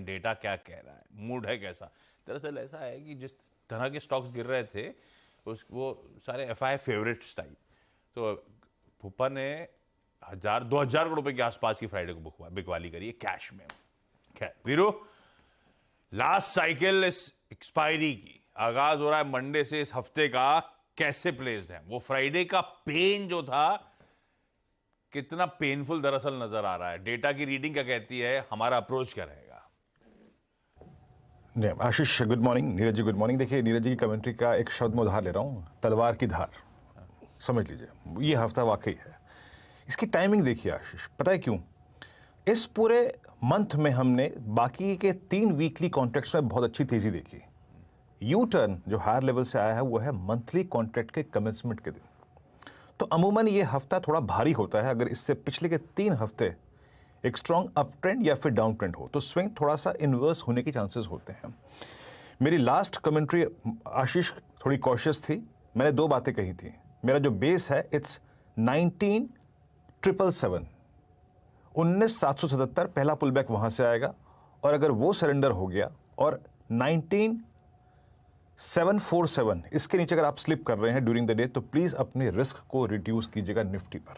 Data क्या कह रहा है, मूड है कैसा। दरअसल ऐसा है कि जिस तरह के स्टॉक्स गिर रहे थे वो सारे एफआई फेवरेट्स टाइप। तो फूफा ने 1,000-2,000 करोड़ रुपए के आसपास की फ्राइडे को बिकवाली करी है कैश में। खैर वीरू, लास्ट साइकिल इस एक्सपायरी की आगाज हो रहा है मंडे से। इस हफ्ते का कैसे प्लेस्ड है वो फ्राइडे का पेन जो था, कितना पेनफुल दरअसल नजर आ रहा है। डेटा की रीडिंग क्या कहती है, हमारा अप्रोच क्या रहेगा? आशीष good morning, Neeraj ji good morning. देखिए नीरज जी की कमेंट्री का एक शब्द मैं उधार ले रहा हूँ, तलवार की धार। समझ लीजिए ये हफ्ता वाकई है। इसकी टाइमिंग देखिए आशीष, पता है क्यों? इस पूरे मंथ में हमने बाकी के 3 वीकली कॉन्ट्रैक्ट्स में बहुत अच्छी तेजी देखी। यू टर्न जो हायर लेवल से आया है वो है मंथली कॉन्ट्रैक्ट के कमेंसमेंट के दिन। तो अमूमन ये हफ्ता थोड़ा भारी होता है अगर इससे पिछले के 3 हफ्ते एक स्ट्रॉन्ग अप ट्रेंड या फिर डाउन ट्रेंड हो, तो स्विंग थोड़ा सा इन्वर्स होने के चांसेस होते हैं। मेरी लास्ट कमेंट्री आशीष थोड़ी कॉशियस थी, मैंने 2 बातें कही थी। मेरा जो बेस है इट्स 19,777, 19,777 पहला पुल बैक वहां से आएगा, और अगर वो सरेंडर हो गया और 19,747 इसके नीचे अगर आप स्लिप कर रहे हैं ड्यूरिंग द डे, तो प्लीज अपने रिस्क को रिड्यूस कीजिएगा निफ्टी पर।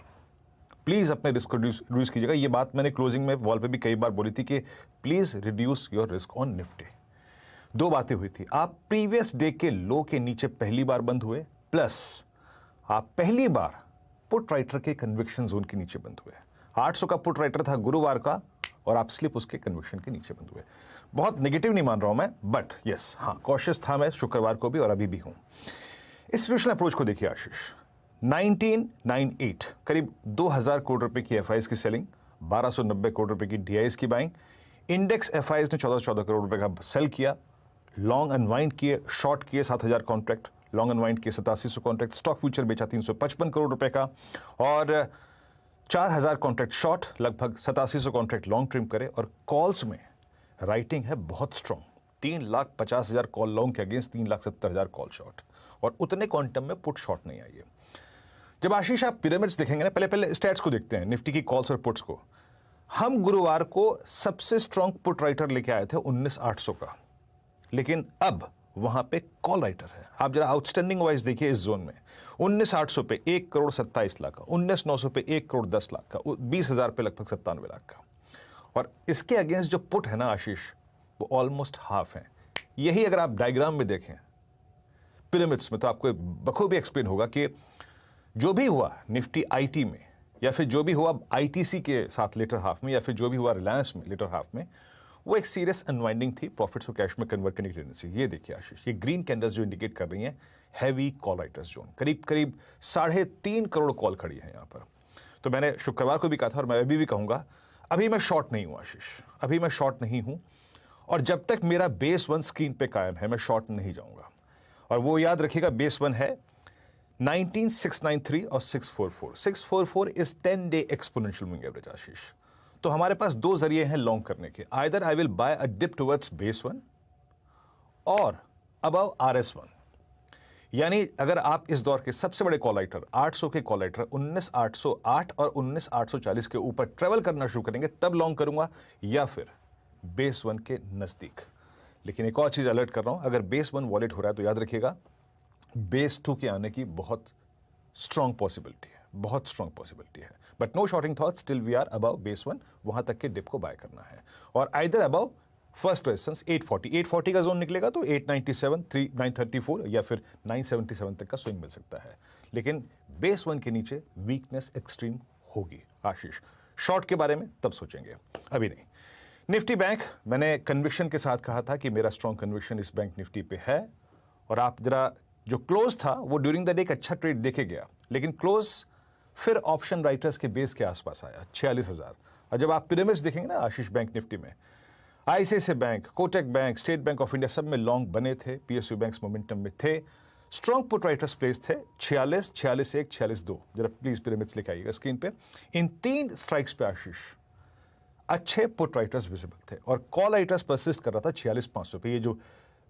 प्लीज अपने रिस्क को रिड्यूस कीजिएगा। ये बात मैंने क्लोजिंग में वॉल पे भी कई बार बोली थी कि please reduce your risk on Nifty. 2 बातें हुई थी, आप प्रीवियस डे के लो के नीचे पहली बार बंद हुए, प्लस आप पहली बार पुट राइटर के कन्विक्शन जोन के नीचे बंद हुए। 800 का पुट राइटर था गुरुवार का और आप स्लिप उसके कन्विक्शन के नीचे बंद हुए। बहुत नेगेटिव नहीं मान रहा हूं मैं, बट यस हाँ कॉशियस था मैं शुक्रवार को भी और अभी भी हूं। इंस्टीट्यूशनल अप्रोच को देखिए आशीष, 1998 करीब 2,000 करोड़ रुपए की एफआईज की सेलिंग, 1,290 करोड़ रुपए की डीआईज की बाइंग, इंडेक्स एफआईज ने 14 करोड़ रुपए का सेल किया, लॉन्ग अनवाइंड किए, शॉर्ट किए 7,000 कॉन्ट्रैक्ट, लॉन्ग अनवाइंड किए 8700 कॉन्ट्रैक्ट, स्टॉक फ्यूचर बेचा 355 करोड़ रुपए का, और 4,000 कॉन्ट्रैक्ट शॉर्ट, लगभग 8700 कॉन्ट्रैक्ट लॉन्ग ट्रिम करे, और कॉल्स में राइटिंग है बहुत स्ट्रॉन्ग, 3,50,000 कॉल लॉन्ग के अगेंस्ट 3,70,000 कॉल शॉर्ट, और उतने क्वांटम में पुट शॉर्ट नहीं आई है। जब आशीष आप पिरामिड्स देखेंगे ना, पहले स्टैट्स को देखते हैं, निफ्टी की कॉल्स और पुट्स को। हम गुरुवार को सबसे स्ट्रॉन्ग पुट राइटर लेके आए थे 19,800 का, लेकिन अब वहां पे कॉल राइटर है। आप जरा आउटस्टैंडिंग वाइज देखिए इस जोन में, 19,800 पे 1 करोड़ 27 लाख का, 19,900 पे 1 करोड़ 10 लाख का, 20,000 पे लगभग 97 लाख का, और इसके अगेंस्ट जो पुट है ना आशीष, वो ऑलमोस्ट हाफ है। यही अगर आप डायग्राम में देखें पिरामिड्स में, तो आपको बखूबी एक्सप्लेन होगा कि जो भी हुआ निफ्टी आईटी में, या फिर जो भी हुआ आईटीसी के साथ लेटर हाफ में, या फिर जो भी हुआ रिलायंस में लेटर हाफ में, वो एक सीरियस अनवाइंडिंग थी प्रोफिट्स को कैश में कन्वर्ट करने की टेंडेंसी। ये देखिए आशीष, ये ग्रीन कैंडल्स जो इंडिकेट कर रही हैं हैवी कॉल राइटर्स जोन, करीब 3.5 करोड़ कॉल खड़ी है यहां पर। तो मैंने शुक्रवार को भी कहा था और मैं अभी भी कहूंगा, अभी मैं शॉर्ट नहीं हूं आशीष, अभी मैं शॉर्ट नहीं हूं, और जब तक मेरा बेस 1 स्क्रीन पे कायम है मैं शॉर्ट नहीं जाऊंगा। और वो याद रखिएगा, बेस 1 है 19,693 और 644। 644 is 10 day exponential moving average Ashish. तो हमारे पास 2 जरिए हैं लॉन्ग करने के, either I will buy a dip towards base 1 और अबव RS1। यानी अगर आप इस दौर के सबसे बड़े कॉल राइटर 800 के कॉल राइटर 19,808 और 19,840 के ऊपर ट्रेवल करना शुरू करेंगे तब लॉन्ग करूंगा, या फिर बेस 1 के नजदीक। लेकिन एक और चीज अलर्ट कर रहा हूं, अगर बेस 1 वॉलेट हो रहा है तो याद रखिएगा बेस 2 के आने की बहुत स्ट्रॉन्ग पॉसिबिलिटी है, बहुत स्ट्रॉन्ग पॉसिबिलिटी है। But no shorting thought, still we are above base 1, वहां तक के डिप को बाय करना है, और आइदर अबव फर्स्ट रेजिस्टेंस 840 का जोन निकलेगा तो 897, 934 या फिर 977 तक का स्विंग मिल सकता है। लेकिन बेस 1 के नीचे वीकनेस एक्सट्रीम होगी आशीष। शॉर्ट के बारे में तब सोचेंगे, अभी नहीं। निफ्टी बैंक, मैंने कन्विक्शन के साथ कहा था कि मेरा स्ट्रॉन्ग कन्विक्शन इस बैंक निफ्टी पे है, और आप जरा जो क्लोज था वो ड्यूरिंग द डे एक अच्छा ट्रेड देखे गया, लेकिन क्लोज फिर ऑप्शन राइटर्स के बेस के आसपास आया 46,000। और जब आप पिरामिड्स देखेंगे ना आशीष बैंक निफ्टी में, ICICI bank, Kotak bank, state bank of India सब में लॉन्ग बने थे, पीएसयू बैंक्स मोमेंटम में थे, स्ट्रॉन्ग पुट राइटर्स प्लेस थे 46, 46.1, 46.2। जरा प्लीज पिरामिड्स लेके आइएगा स्क्रीन पे। इन 3 स्ट्राइक्स पे आशीष अच्छे पुट राइटर्स विजिबल थे, और कॉल राइटर्स परसिस्ट कर रहा था 46,500 पे, ये जो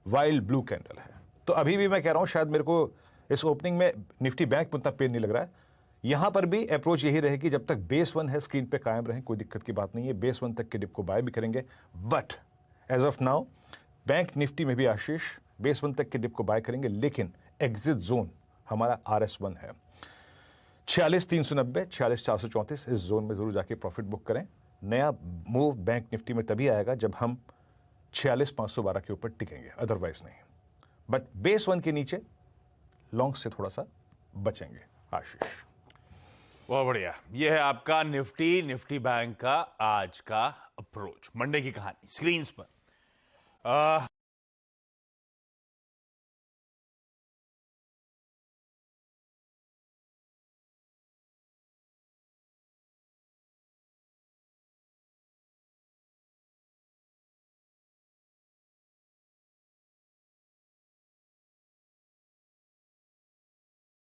वाइल्ड ब्लू कैंडल है। तो अभी भी मैं कह रहा हूं, शायद मेरे को इस ओपनिंग में निफ्टी बैंक में उतना पेन नहीं लग रहा है। यहां पर भी अप्रोच यही रहेगी, जब तक बेस 1 है स्क्रीन पे कायम रहें, कोई दिक्कत की बात नहीं है, बेस 1 तक के डिप को बाय भी करेंगे, but as of now bank Nifty में भी आशीष बेस 1 तक के डिप को बाय करेंगे, लेकिन एग्जिट जोन हमारा RS1 है 46,390, 46,434। इस जोन में जरूर जाके प्रॉफिट बुक करें। नया मूव बैंक निफ्टी में तभी आएगा जब हम 46,512 के ऊपर टिकेंगे, अदरवाइज नहीं। बट बेस 1 के नीचे लॉन्ग से थोड़ा सा बचेंगे आशीष। बहुत बढ़िया। ये है आपका निफ्टी बैंक का आज का अप्रोच, मंडे की कहानी स्क्रीन पर।